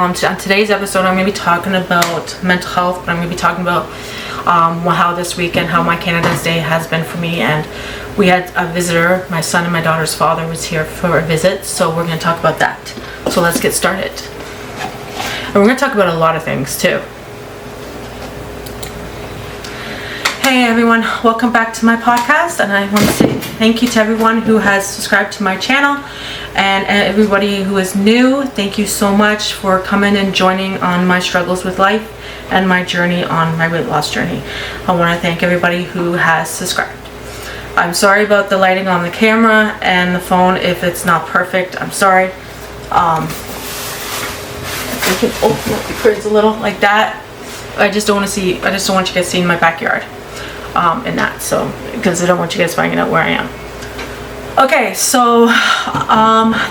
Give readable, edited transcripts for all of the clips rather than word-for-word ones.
On today's episode, I'm going to be talking about mental health, but I'm going to be talking about how this weekend, how my Canada's Day has been for me. And we had a visitor. My son and my daughter's father was here for a visit, so we're going to talk about that. So let's get started. And we're going to talk about a lot of things too. Hey everyone, welcome back to my podcast, and I want to say thank you to everyone who has subscribed to my channel, and everybody who is new. Thank you so much for coming and joining on my struggles with life and my journey on my weight loss journey. I want to thank everybody who has subscribed. I'm sorry about the lighting on the camera and the phone. If it's not perfect, I'm sorry. I can open up the curtains a little like that. I just don't want you guys seeing my backyard. In that, so because I don't want you guys finding out where I am. Okay, so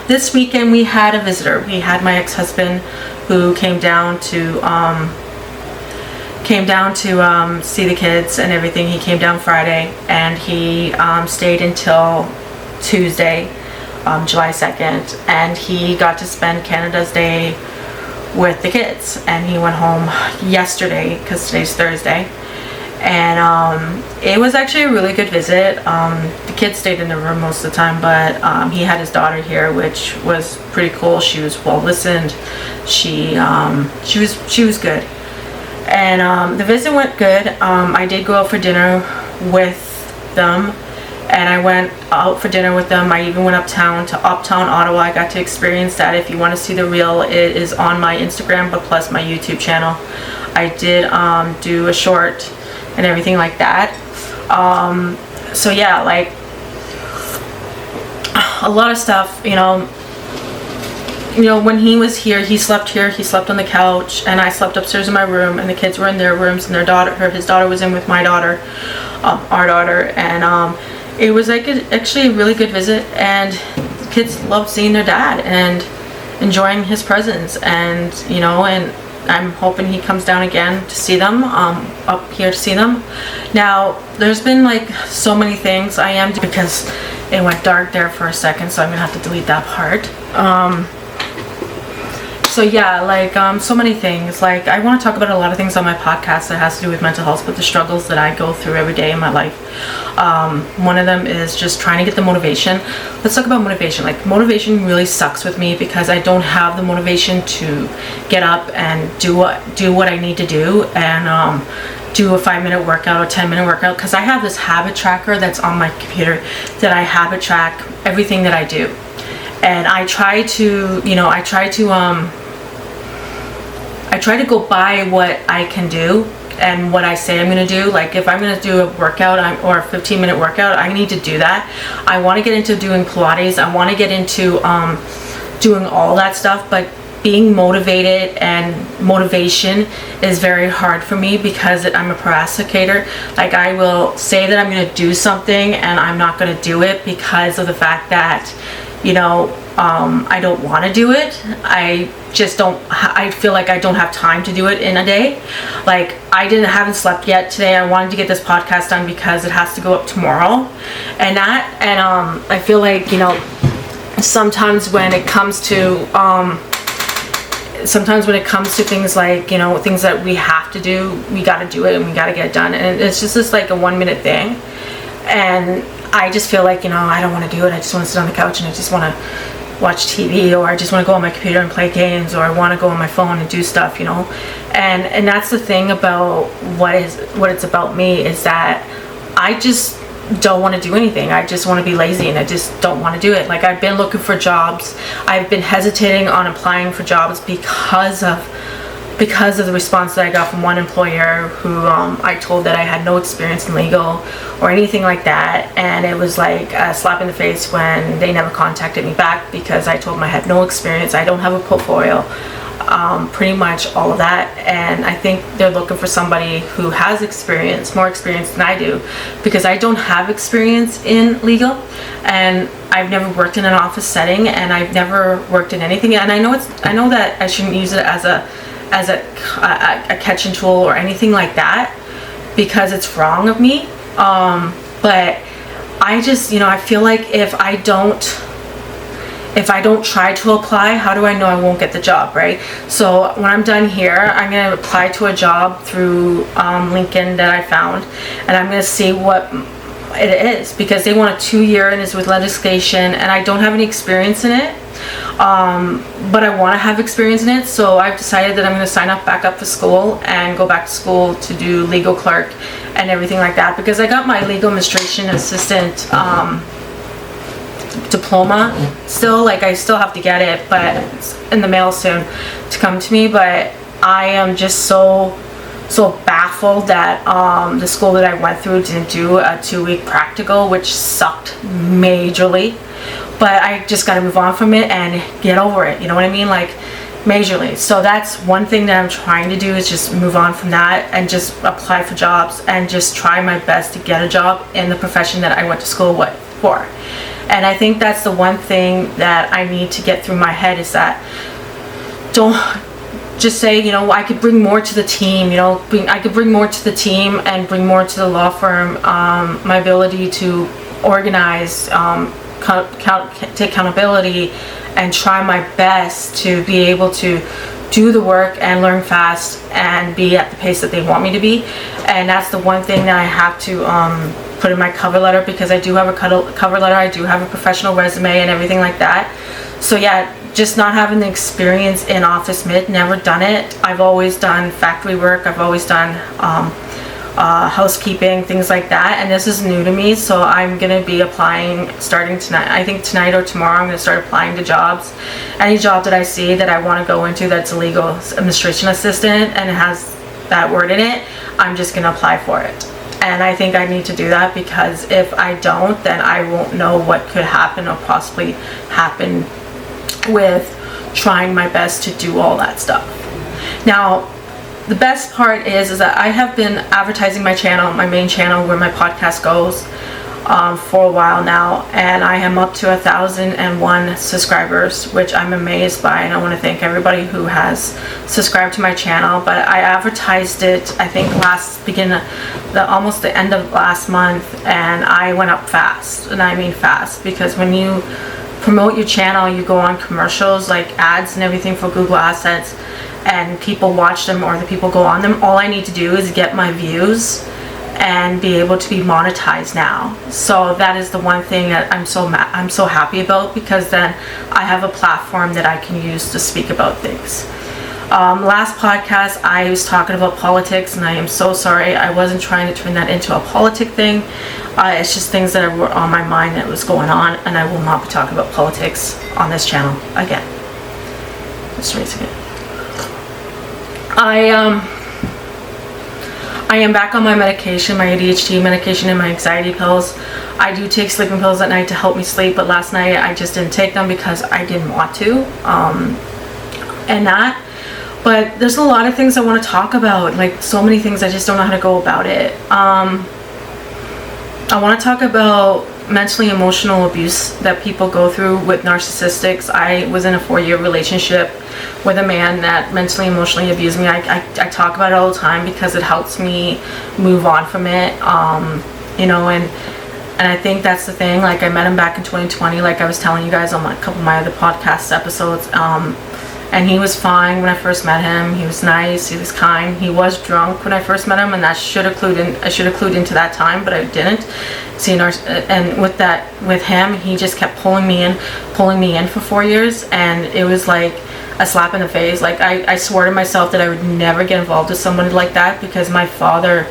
this weekend we had a visitor. We had my ex-husband who came down to see the kids and everything. He came down Friday, and he stayed until Tuesday, July 2nd, and he got to spend Canada's Day with the kids. And he went home yesterday because today's Thursday. And it was actually a really good visit. The kids stayed in the room most of the time, but he had his daughter here, which was pretty cool. She was well listened. She was good, and the visit went good. I did go out for dinner with them, and I went out for dinner with them. I even went uptown Ottawa. I got to experience that. If you want to see the reel, it is on my Instagram, but plus my YouTube channel. I did do a short and everything like that. So yeah, like a lot of stuff, you know, when he was here, he slept on the couch, and I slept upstairs in my room, and the kids were in their rooms, and his daughter was in with my daughter, our daughter, and it was like actually a really good visit, and the kids loved seeing their dad and enjoying his presence, and and I'm hoping he comes down again to see them, up here to see them. Now, there's been like so many things because it went dark there for a second, so I'm gonna have to delete that part. So yeah, like so many things. Like I want to talk about a lot of things on my podcast that has to do with mental health, but the struggles that I go through every day in my life. One of them is just trying to get the motivation. Let's talk about motivation. Like motivation really sucks with me because I don't have the motivation to get up and do what I need to do, and do a 5-minute workout or 10-minute workout, because I have this habit tracker that's on my computer that I habit track everything that I do. And I try to go by what I can do and what I say I'm going to do. Like if I'm going to do a workout or a 15-minute workout, I need to do that. I want to get into doing Pilates. I want to get into doing all that stuff, but being motivated and motivation is very hard for me because I'm a procrastinator. Like I will say that I'm going to do something and I'm not going to do it because of the fact that I don't want to do it. I feel like I don't have time to do it in a day. Like I haven't slept yet today. I wanted to get this podcast done because it has to go up tomorrow, and I feel like sometimes when it comes to things like things that we have to do, we got to do it and we got to get it done, and it's just like a 1-minute thing, and I just feel like I don't want to do it. I just want to sit on the couch and I just want to watch TV, or I just want to go on my computer and play games, or I want to go on my phone and do stuff, and that's the thing about what it's about me, is that I just don't want to do anything. I just want to be lazy and I just don't want to do it. Like I've been looking for jobs. I've been hesitating on applying for jobs because of the response that I got from one employer who I told that I had no experience in legal or anything like that, and it was like a slap in the face when they never contacted me back because I told them I had no experience, I don't have a portfolio, pretty much all of that. And I think they're looking for somebody who has experience, more experience than I do, because I don't have experience in legal, and I've never worked in an office setting, and I've never worked in anything. And I know that I shouldn't use it as a catching tool or anything like that because it's wrong of me, but I just I feel like if if I don't try to apply, how do I know I won't get the job, right? So when I'm done here, I'm going to apply to a job through LinkedIn that I found, and I'm going to see what it is, because they want a 2-year and it's with legislation, and I don't have any experience in it, but I want to have experience in it. So I've decided that I'm going to sign up back up for school and go back to school to do legal clerk and everything like that, because I got my legal administration assistant diploma still, like I still have to get it, but it's in the mail soon to come to me. But I am just so baffled that the school that I went through didn't do a 2-week practical, which sucked majorly. But I just got to move on from it and get over it, you know what I mean, like majorly. So that's one thing that I'm trying to do, is just move on from that and just apply for jobs and just try my best to get a job in the profession that I went to school for. And I think that's the one thing that I need to get through my head, is that don't just say, you know, I could bring more to the team, you know, I could bring more to the team and bring more to the law firm. My ability to organize, take accountability, and try my best to be able to do the work and learn fast and be at the pace that they want me to be. And that's the one thing that I have to put in my cover letter, because I do have a cover letter, I do have a professional resume and everything like that. So yeah, just not having the experience in office mid, never done it. I've always done factory work, I've always done housekeeping, things like that, and this is new to me. So I'm gonna be applying starting tonight. I think tonight or tomorrow I'm gonna start applying to jobs. Any job that I see that I want to go into that's a legal administration assistant and it has that word in it, I'm just gonna apply for it. And I think I need to do that, because if I don't, then I won't know what could happen or possibly happen with trying my best to do all that stuff. Now, the best part is that I have been advertising my channel, my main channel where my podcast goes, for a while now, and I am up to 1,001 subscribers, which I'm amazed by, and I want to thank everybody who has subscribed to my channel. But I advertised it, I think almost the end of last month, and I went up fast, and I mean fast, because when you promote your channel, you go on commercials, like ads and everything for Google Assets, and people watch them, or the people go on them. All I need to do is get my views and be able to be monetized now. So that is the one thing that I'm so happy about, because then I have a platform that I can use to speak about things. Last podcast I was talking about politics, and I am so sorry. I wasn't trying to turn that into a politic thing. It's just things that were on my mind that was going on, and I will not be talking about politics on this channel again. Just raising it. I am back on my medication, my ADHD medication and my anxiety pills. I do take sleeping pills at night to help me sleep, but last night I just didn't take them because I didn't want to. But there's a lot of things I want to talk about, like so many things, I just don't know how to go about it. I want to talk about mentally emotional abuse that people go through with narcissistics. I was in a 4-year relationship with a man that mentally emotionally abused me. I talk about it all the time because it helps me move on from it, you know, and I think that's the thing. Like, I met him back in 2020, like I was telling you guys on a couple of my other podcast episodes, and he was fine when I first met him. He was nice, he was kind. He was drunk when I first met him, and that should have clued into that time, but I didn't. And with him, he just kept pulling me in for 4 years, and it was like a slap in the face. Like, I swore to myself that I would never get involved with somebody like that, because my father,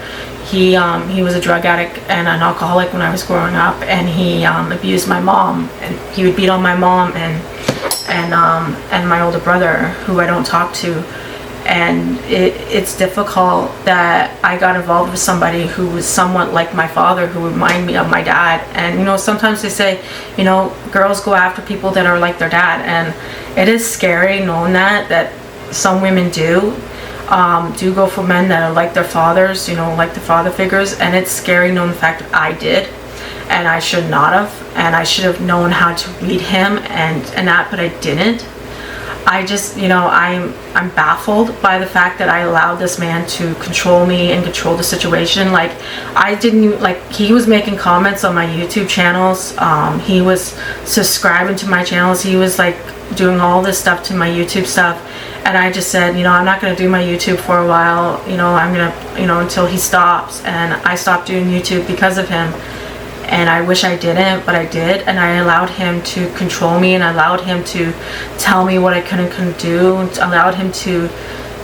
he was a drug addict and an alcoholic when I was growing up, and he abused my mom, and he would beat on my mom and my older brother, who I don't talk to. And it's difficult that I got involved with somebody who was somewhat like my father, who reminded me of my dad. And, you know, sometimes they say, you know, girls go after people that are like their dad, and it is scary knowing that some women do go for men that are like their fathers, you know, like the father figures. And it's scary knowing the fact that I did, and I should not have, and I should have known how to read him and that, but I didn't. I just, I'm baffled by the fact that I allowed this man to control me and control the situation. Like, I didn't, like, he was making comments on my YouTube channels. He was subscribing to my channels. He was, like, doing all this stuff to my YouTube stuff. And I just said, I'm not going to do my YouTube for a while. I'm going to, until he stops. And I stopped doing YouTube because of him. And I wish I didn't, but I did. And I allowed him to control me, and I allowed him to tell me what I couldn't do, and allowed him to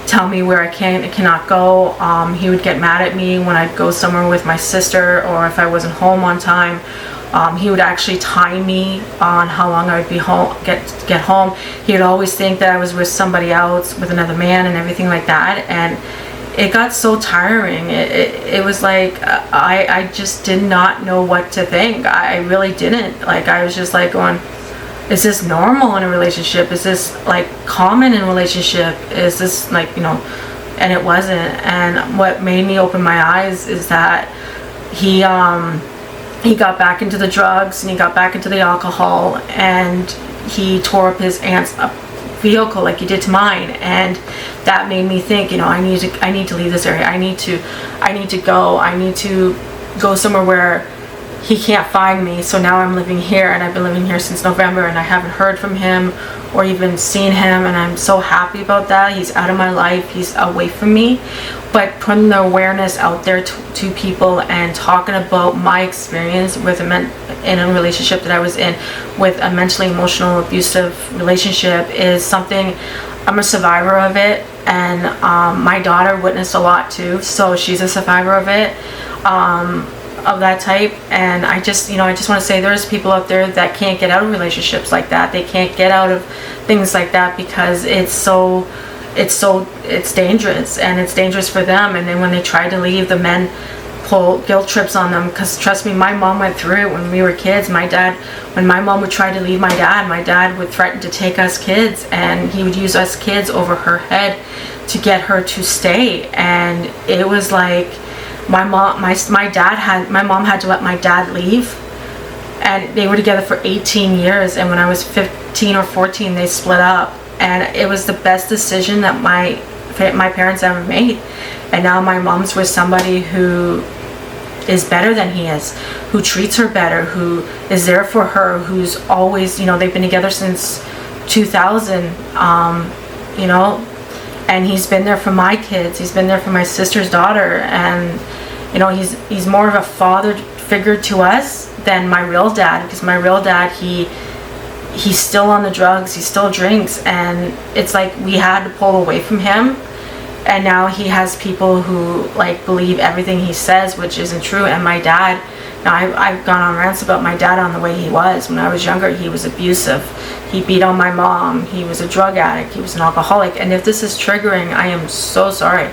tell me where I can and cannot go. He would get mad at me when I'd go somewhere with my sister, or if I wasn't home on time. He would actually time me on how long I would be home, get home. He would always think that I was with somebody else, with another man and everything like that. And it got so tiring. It was like, I just did not know what to think. I really didn't. Like, I was just like going, is this normal in a relationship? Is this like common in a relationship? Is this like, and it wasn't. And what made me open my eyes is that he got back into the drugs, and he got back into the alcohol, and he tore up his aunt's vehicle like he did to mine. And that made me think, I need to leave this area. I need to go somewhere where he can't find me. So now I'm living here, and I've been living here since November, and I haven't heard from him or even seen him, and I'm so happy about that. He's out of my life, he's away from me. But putting the awareness out there to people and talking about my experience with in a relationship that I was in with a mentally emotional abusive relationship is something. I'm a survivor of it, and my daughter witnessed a lot too, so she's a survivor of it, of that type. And I just want to say, there's people out there that can't get out of relationships like that. They can't get out of things like that because it's dangerous, and it's dangerous for them. And then when they try to leave, the men pull guilt trips on them, because trust me, my mom went through it when we were kids. When my mom would try to leave my dad would threaten to take us kids, and he would use us kids over her head to get her to stay. And it was like, my mom had to let my dad leave, and they were together for 18 years, and when I was 15 or 14 they split up. And it was the best decision that my parents ever made. And now my mom's with somebody who is better than he is, who treats her better, who is there for her, who's always, they've been together since 2000, and he's been there for my kids, he's been there for my sister's daughter, and he's more of a father figure to us than my real dad, because my real dad, he's still on the drugs, he still drinks, and it's like we had to pull away from him. And now he has people who like believe everything he says, which isn't true. And my dad, now I've gone on rants about my dad on the way he was. When I was younger, he was abusive. He beat on my mom. He was a drug addict. He was an alcoholic. And if this is triggering, I am so sorry.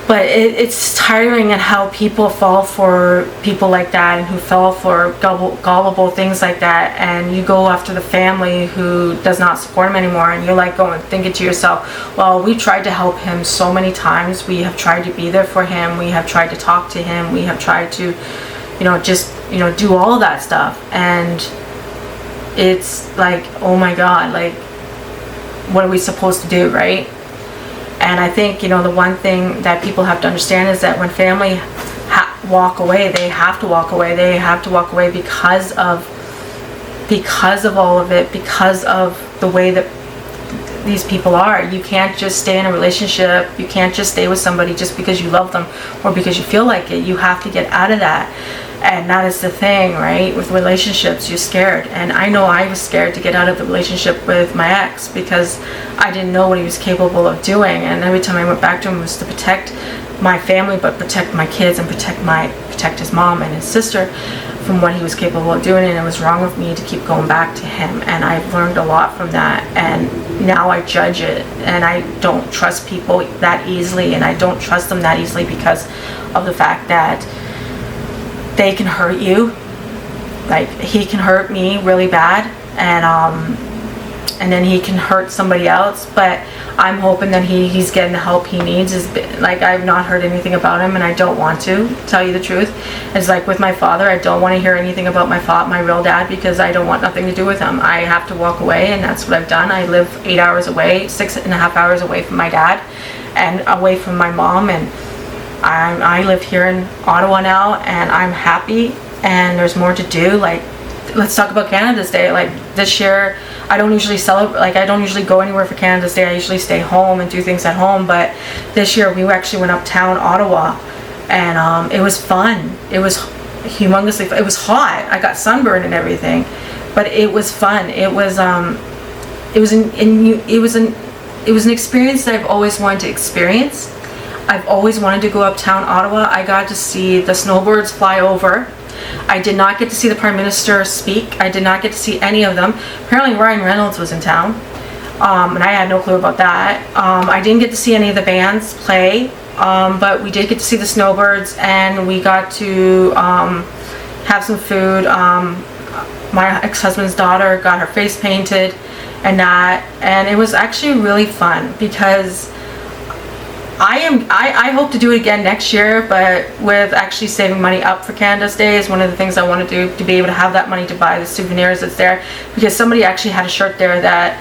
But it's tiring at how people fall for people like that, and who fall for gullible things like that. And you go after the family who does not support him anymore, and you're like going thinking to yourself, well, we tried to help him so many times. We have tried to be there for him. We have tried to talk to him. We have tried to, do all of that stuff. And it's like, oh my God, like, what are we supposed to do, right? And I think, the one thing that people have to understand is that when family walk away, they have to walk away. They have to walk away because of all of it, because of the way that these people are. You can't just stay in a relationship. You can't just stay with somebody just because you love them or because you feel like it. You have to get out of that. And that is the thing, right? With relationships, you're scared. And I know I was scared to get out of the relationship with my ex because I didn't know what he was capable of doing. And every time I went back to him, it was to protect my family, but protect my kids and protect his mom and his sister from what he was capable of doing. And it was wrong of me to keep going back to him. And I've learned a lot from that. And now I judge it. And I don't trust people that easily. And I don't trust them that easily because of the fact that they can hurt you. Like, he can hurt me really bad, and and then he can hurt somebody else. But I'm hoping that he's getting the help he needs. Like, I've not heard anything about him, and I don't want to tell you the truth. It's like with my father, I don't want to hear anything about my real dad, because I don't want nothing to do with him. I have to walk away, and that's what I've done. I live 8 hours away, 6.5 hours away from my dad and away from my mom, and I live here in Ottawa now, and I'm happy, and there's more to do. Like, let's talk about Canada's Day. Like, this year, I don't usually celebrate, like, I don't usually go anywhere for Canada's Day. I usually stay home and do things at home, but this year we actually went uptown Ottawa, and it was fun. It was humongously fun. It was hot. I got sunburned and everything, but it was fun. It was an experience that I've always wanted to experience. I've always wanted to go uptown Ottawa. I got to see the snowbirds fly over. I did not get to see the Prime Minister speak. I did not get to see any of them. Apparently Ryan Reynolds was in town, and I had no clue about that. I didn't get to see any of the bands play, but we did get to see the snowbirds, and we got to have some food. My ex-husband's daughter got her face painted and that, and it was actually really fun, because I hope to do it again next year, but with actually saving money up for Canada's Day is one of the things I want to do, to be able to have that money to buy the souvenirs that's there, because somebody actually had a shirt there that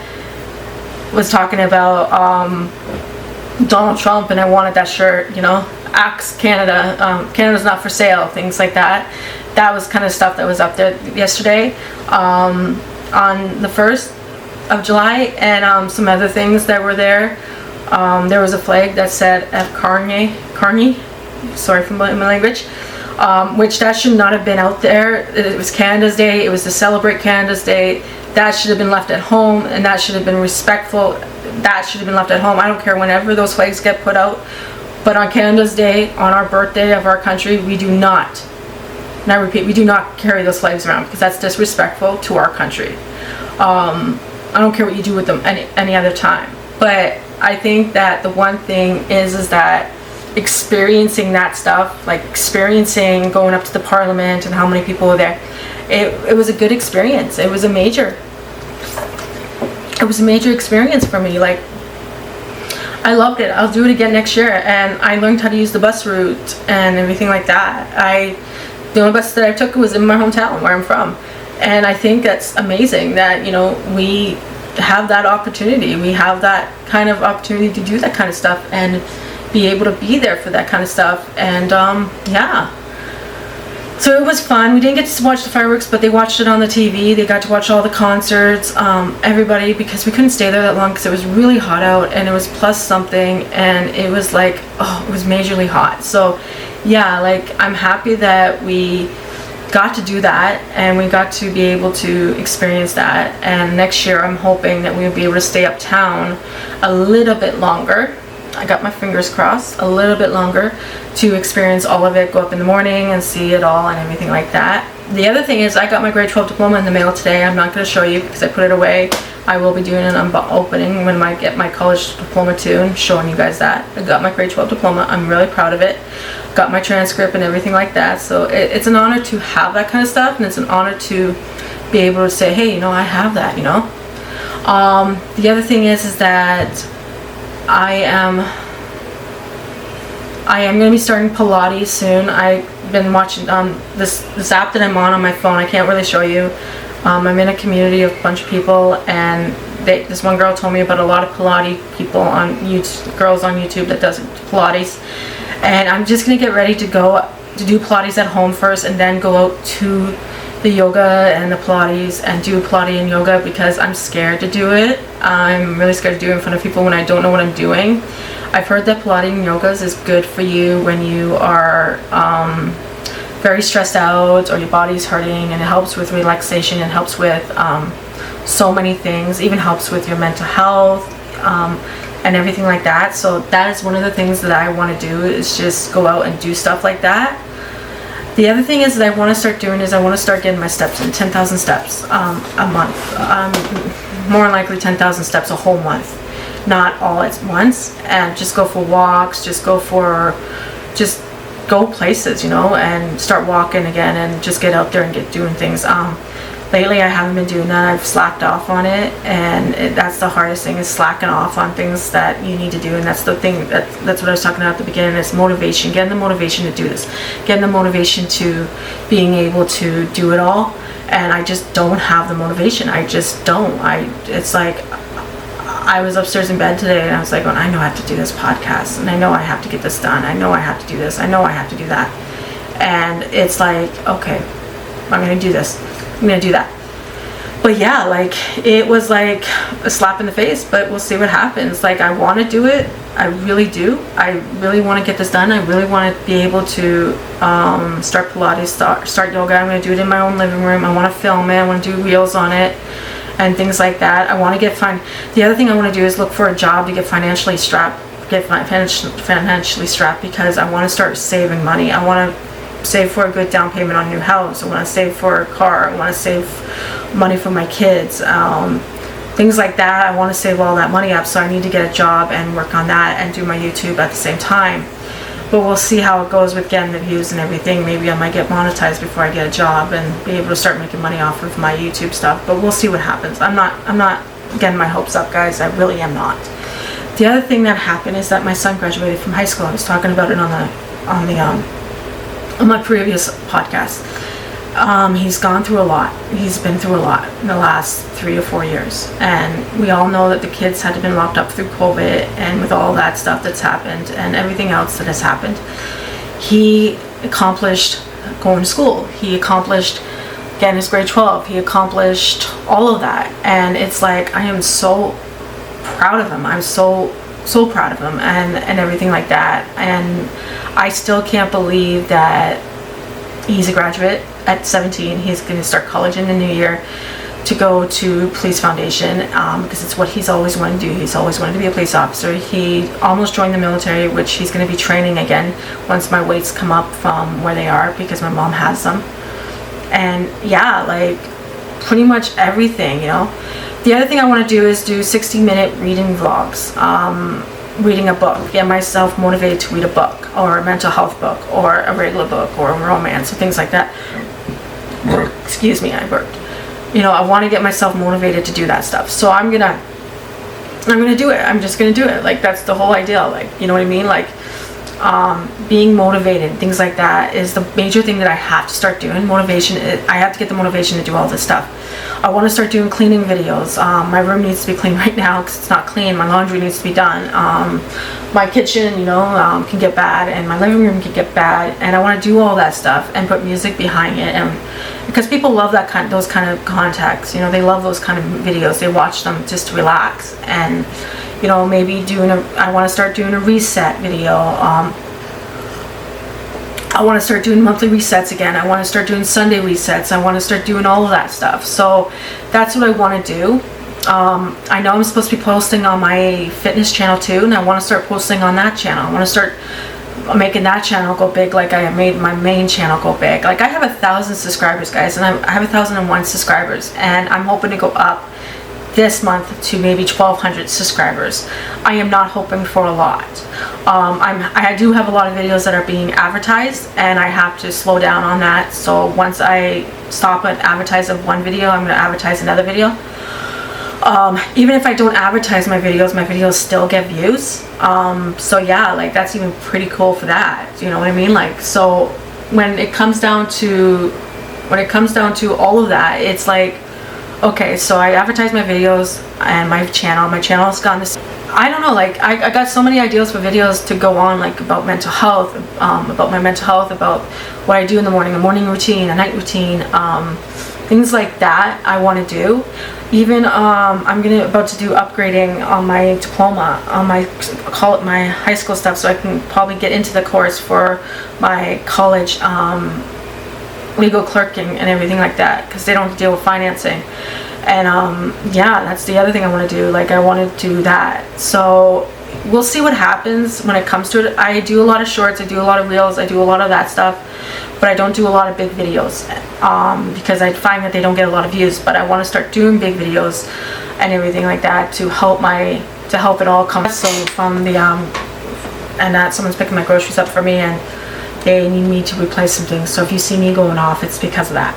was talking about Donald Trump, and I wanted that shirt, you know, Axe Canada, Canada's not for sale, things like that. That was kind of stuff that was up there yesterday on the 1st of July, and some other things that were there. There was a flag that said F. Carney, sorry for my language, which that should not have been out there. It was Canada's Day. It was to celebrate Canada's Day. That should have been left at home, and that should have been respectful. That should have been left at home. I don't care whenever those flags get put out, but on Canada's Day, on our birthday of our country, we do not, and I repeat, we do not carry those flags around, because that's disrespectful to our country. I don't care what you do with them any other time, but I think that the one thing is that experiencing that stuff, like experiencing going up to the Parliament and how many people were there, it was a good experience. It was a major experience for me. Like, I loved it. I'll do it again next year, and I learned how to use the bus route and everything like that. The only bus that I took was in my hometown, where I'm from, and I think that's amazing that, you know, we have that opportunity. We have that kind of opportunity to do that kind of stuff and be able to be there for that kind of stuff. And yeah, so it was fun. We didn't get to watch the fireworks, but they watched it on the TV. They got to watch all the concerts, everybody, because we couldn't stay there that long because it was really hot out, and it was plus something, and it was like, oh, it was majorly hot. So yeah, like, I'm happy that we got to do that, and we got to be able to experience that. And next year I'm hoping that we'll be able to stay uptown a little bit longer. I got my fingers crossed, a little bit longer, to experience all of it, go up in the morning and see it all and everything like that. The other thing is, I got my grade 12 diploma in the mail today. I'm not going to show you because I put it away. I will be doing an opening when I get my college diploma too, and showing you guys that. I got my grade 12 diploma. I'm really proud of it. Got my transcript and everything like that. So it's an honor to have that kind of stuff, and it's an honor to be able to say, hey, you know, I have that, you know. The other thing is that I am going to be starting Pilates soon. I've been watching this app that I'm on my phone. I can't really show you. I'm in a community of a bunch of people, and this one girl told me about a lot of Pilates people on YouTube, girls on YouTube that does Pilates. And I'm just going to get ready to go to do Pilates at home first, and then go out to the yoga and the Pilates and do Pilates and yoga, because I'm scared to do it. I'm really scared to do it in front of people when I don't know what I'm doing. I've heard that Pilates and yogas is good for you when you are very stressed out or your body's hurting, and it helps with relaxation, it helps with so many things, even helps with your mental health and everything like that. So that is one of the things that I want to do, is just go out and do stuff like that. The other thing is that I want to start doing is I want to start getting my steps in, 10,000 steps a month. More likely 10,000 steps a whole month, not all at once, and just go for walks, just go places, you know, and start walking again, and just get out there and get doing things. lately I haven't been doing that. I've slacked off on it, and that's the hardest thing, is slacking off on things that you need to do. And that's the thing, that's what I was talking about at the beginning, is motivation. Getting the motivation to do this, getting the motivation to being able to do it all. And I just don't have the motivation. I just don't. It's like, I was upstairs in bed today and I was like, I know I have to do this podcast, and I know I have to get this done. I know I have to do this. I know I have to do that. And it's like, okay, I'm going to do this. I'm going to do that. But yeah, like, it was like a slap in the face, but we'll see what happens. Like, I want to do it. I really do. I really want to get this done. I really want to be able to start Pilates, start yoga. I'm going to do it in my own living room. I want to film it. I want to do reels on it and things like that. I want to get the other thing I want to do is look for a job to get financially strapped, financially strapped, because I want to start saving money. I want to save for a good down payment on a new house. I want to save for a car. I want to save money for my kids. Things like that. I want to save all that money up, so I need to get a job and work on that and do my YouTube at the same time. But we'll see how it goes with getting the views and everything. Maybe I might get monetized before I get a job and be able to start making money off of my YouTube stuff. But we'll see what happens. I'm not getting my hopes up, guys. I really am not. The other thing that happened is that my son graduated from high school. I was talking about it on my previous podcast. He's gone through a lot. He's been through a lot in the last 3 or 4 years. And we all know that the kids had been locked up through COVID, and with all that stuff that's happened and everything else that has happened, he accomplished going to school. He accomplished getting his grade 12. He accomplished all of that. And it's like, I am so proud of him. I'm so proud of him and everything like that. And I still can't believe that he's a graduate at 17. He's going to start college in the new year to go to Police Foundation, because it's what he's always wanted to do. He's always wanted to be a police officer. He almost joined the military, which he's going to be training again once my weights come up from where they are, because my mom has them. And yeah, like, pretty much everything, you know. The other thing I want to do is do 60-minute reading vlogs. Reading a book, get myself motivated to read a book, or a mental health book, or a regular book, or a romance, or things like that. Excuse me, I burped. You know, I want to get myself motivated to do that stuff. So I'm gonna do it. I'm just gonna do it. Like, that's the whole idea. Like, you know what I mean? Like, being motivated, things like that, is the major thing that I have to start doing. Motivation, I have to get the motivation to do all this stuff. I want to start doing cleaning videos. My room needs to be clean right now because it's not clean. My laundry needs to be done. My kitchen, you know, can get bad, and my living room can get bad. And I want to do all that stuff and put music behind it, and because people love those kind of contacts. You know, they love those kind of videos. They watch them just to relax. And you know, maybe I want to start doing a reset video. I want to start doing monthly resets again. I want to start doing Sunday resets. I want to start doing all of that stuff. So that's what I want to do. I know I'm supposed to be posting on my fitness channel too, and I want to start posting on that channel. I want to start making that channel go big like I made my main channel go big. Like, I have 1,000 subscribers, guys, and I have 1,001 subscribers, and I'm hoping to go up this month to maybe 1,200 subscribers. I am not hoping for a lot. I do have a lot of videos that are being advertised, and I have to slow down on that. So once I stop at advertise of one video, I'm going to advertise another video. Even if I don't advertise my videos still get views. So yeah, like, that's even pretty cool for that. You know what I mean? Like, so when it comes down to all of that, it's like, okay, so I advertise my videos and my channel's gotten this. I don't know, like, I got so many ideas for videos to go on, like, about mental health, about my mental health, about what I do in the morning, a morning routine, a night routine, things like that I want to do. Even I'm about to do upgrading on my diploma, on my high school stuff, so I can probably get into the course for my college legal clerking and everything like that, because they don't deal with financing. And yeah, that's the other thing I want to do. Like, I want to do that. So we'll see what happens when it comes to it. I do a lot of shorts, I do a lot of reels, I do a lot of that stuff, but I don't do a lot of big videos because I find that they don't get a lot of views. But I want to start doing big videos and everything like that to help it all come. So from the and that someone's picking my groceries up for me, and they need me to replace some things. So if you see me going off, it's because of that.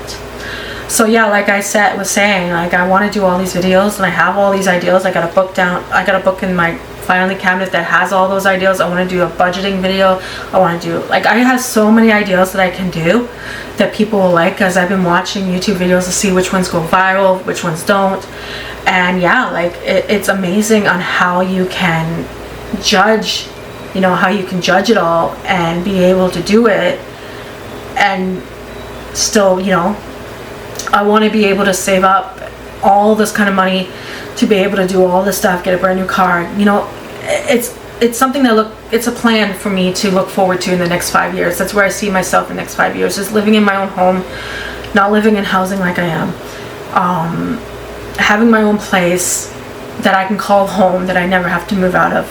So yeah, like I was saying, like I want to do all these videos and I have all these ideas. I got a book in my filing cabinet that has all those ideas. I want to do a budgeting video. I want to do, like, I have so many ideas that I can do that people will like, because I've been watching YouTube videos to see which ones go viral, which ones don't. And yeah, like it's amazing on how you can judge, how you can judge it all and be able to do it. And still, I want to be able to save up all this kind of money to be able to do all this stuff, get a brand new car. It's something it's a plan for me to look forward to in the next 5 years. That's where I see myself in the next 5 years, is living in my own home, not living in housing like I am. Having my own place that I can call home, that I never have to move out of.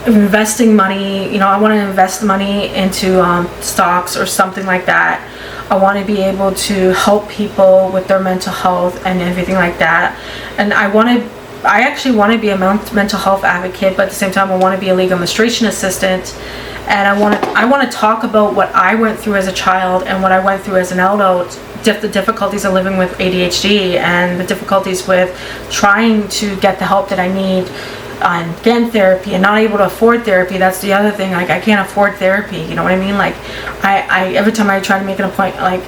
Investing money, I want to invest money into stocks or something like that. I want to be able to help people with their mental health and everything like that. And I actually want to be a mental health advocate, but at the same time I want to be a legal administration assistant. And I want to talk about what I went through as a child and what I went through as an adult, the difficulties of living with ADHD and the difficulties with trying to get the help that I need and getting therapy and not able to afford therapy. That's the other thing. Like, I can't afford therapy, you know what I mean? Like, I every time I try to make an appointment, like,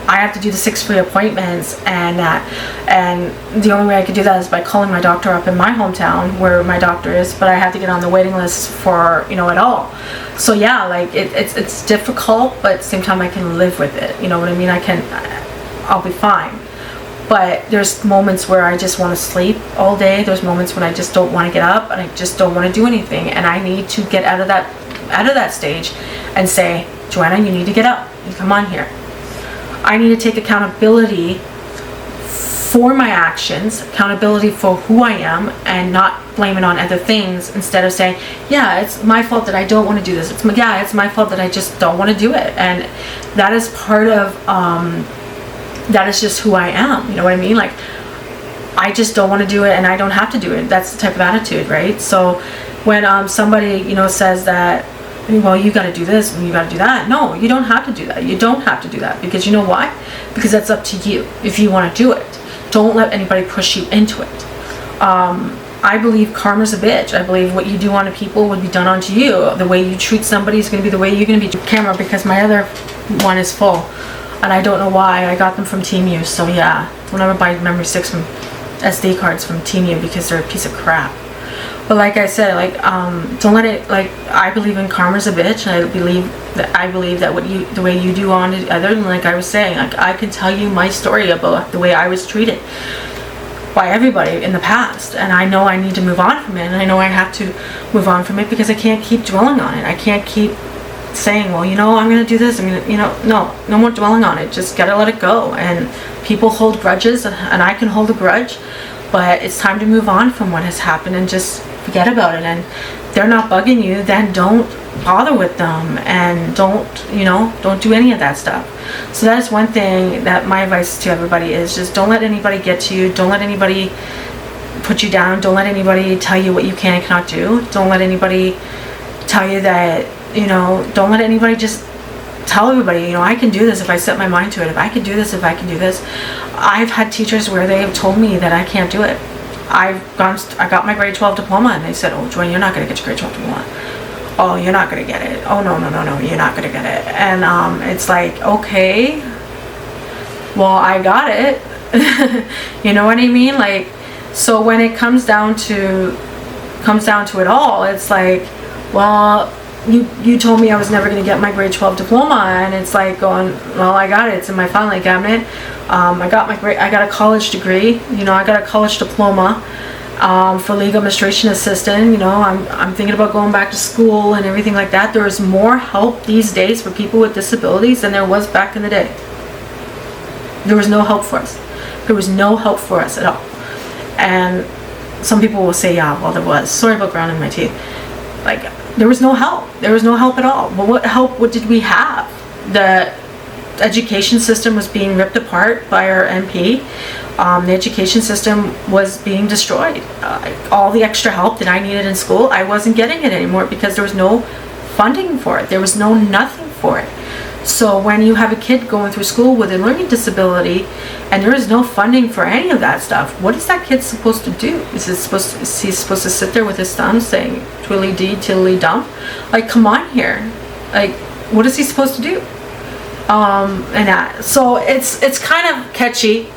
I have to do the 6 free appointments, and the only way I could do that is by calling my doctor up in my hometown where my doctor is, but I have to get on the waiting list for, it all. So yeah, like it's difficult, but at the same time I can live with it, you know what I mean? I'll be fine. But there's moments where I just want to sleep all day. There's moments when I just don't want to get up and I just don't want to do anything, and I need to get out of that stage and say, Joanna, you need to get up. You come on here. I need to take accountability for my actions, accountability for who I am, and not blame it on other things, instead of saying, yeah, it's my fault that I don't want to do this. It's my fault that I just don't want to do it. And that is part of, that is just who I am. You know what I mean? Like, I just don't want to do it and I don't have to do it. That's the type of attitude, right? So when somebody, says that, well, you got to do this and you got to do that. No, you don't have to do that. You don't have to do that, because you know why? Because that's up to you if you want to do it. Don't let anybody push you into it. I believe karma's a bitch. I believe what you do onto people would be done onto you. The way you treat somebody is going to be the way you're going to be. Camera, because my other one is full, and I don't know why. I got them from Team U, so yeah. Don't ever buy memory sticks from SD cards from Team U, because they're a piece of crap. But like I said, like, don't let it, like, I believe in karma's a bitch, and I believe that the way you do on to other, than, like I was saying, like, I can tell you my story about the way I was treated by everybody in the past, and I know I need to move on from it, and I know I have to move on from it, because I can't keep dwelling on it. I can't keep saying, well, I'm gonna do this, no more dwelling on it. Just gotta let it go. And people hold grudges, and I can hold a grudge, but it's time to move on from what has happened and just forget about it. And they're not bugging you, then don't bother with them, and don't do any of that stuff. So that is one thing that my advice to everybody is, just don't let anybody get to you. Don't let anybody put you down. Don't let anybody tell you what you can and cannot do. Don't let anybody tell you that, don't let anybody just tell everybody, I can do this if I set my mind to it. If I can do this, I've had teachers where they have told me that I can't do it. I got my grade 12 diploma, and they said, oh, Joanne, you're not going to get your grade 12 diploma. Oh, you're not going to get it. Oh, no, you're not going to get it. And it's like, okay, well, I got it. You know what I mean? Like, so when it comes down to it all, it's like, well, you told me I was never going to get my grade 12 diploma, and it's like going, well, I got it. It's in my filing cabinet. I got a college degree. I got a college diploma for legal administration assistant. I'm thinking about going back to school and everything like that. There is more help these days for people with disabilities than there was back in the day. There was no help for us. There was no help for us at all. And some people will say, yeah, well, there was. Sorry about grinding my teeth. Like, there was no help. There was no help at all. But what did we have? The education system was being ripped apart by our MP. The education system was being destroyed. All the extra help that I needed in school, I wasn't getting it anymore, because there was no funding for it. There was nothing for it. So when you have a kid going through school with a learning disability and there is no funding for any of that stuff, what is that kid supposed to do? Is he supposed to sit there with his thumb saying twiddly dee tiddly dump? Like, come on here. Like, what is he supposed to do? And that, so it's kind of catchy.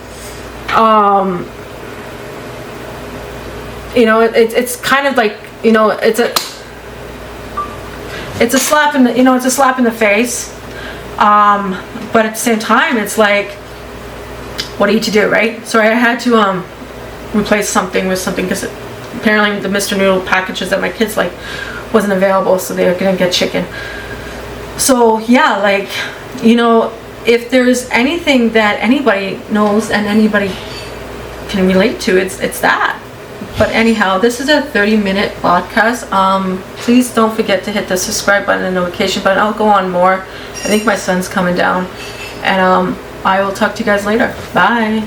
You know, it's kind of like, you know, it's a slap in the, you know, it's a slap in the face. But at the same time, it's like, what are you to do, right? So I had to replace something with something because apparently the Mr. Noodle packages that my kids like wasn't available, so they were gonna get chicken. So yeah, like, you know, if there's anything that anybody knows and anybody can relate to, it's that. But anyhow, this is a 30-minute podcast. Please don't forget to hit the subscribe button and notification button. I'll go on more. I think my son's coming down. And I will talk to you guys later. Bye.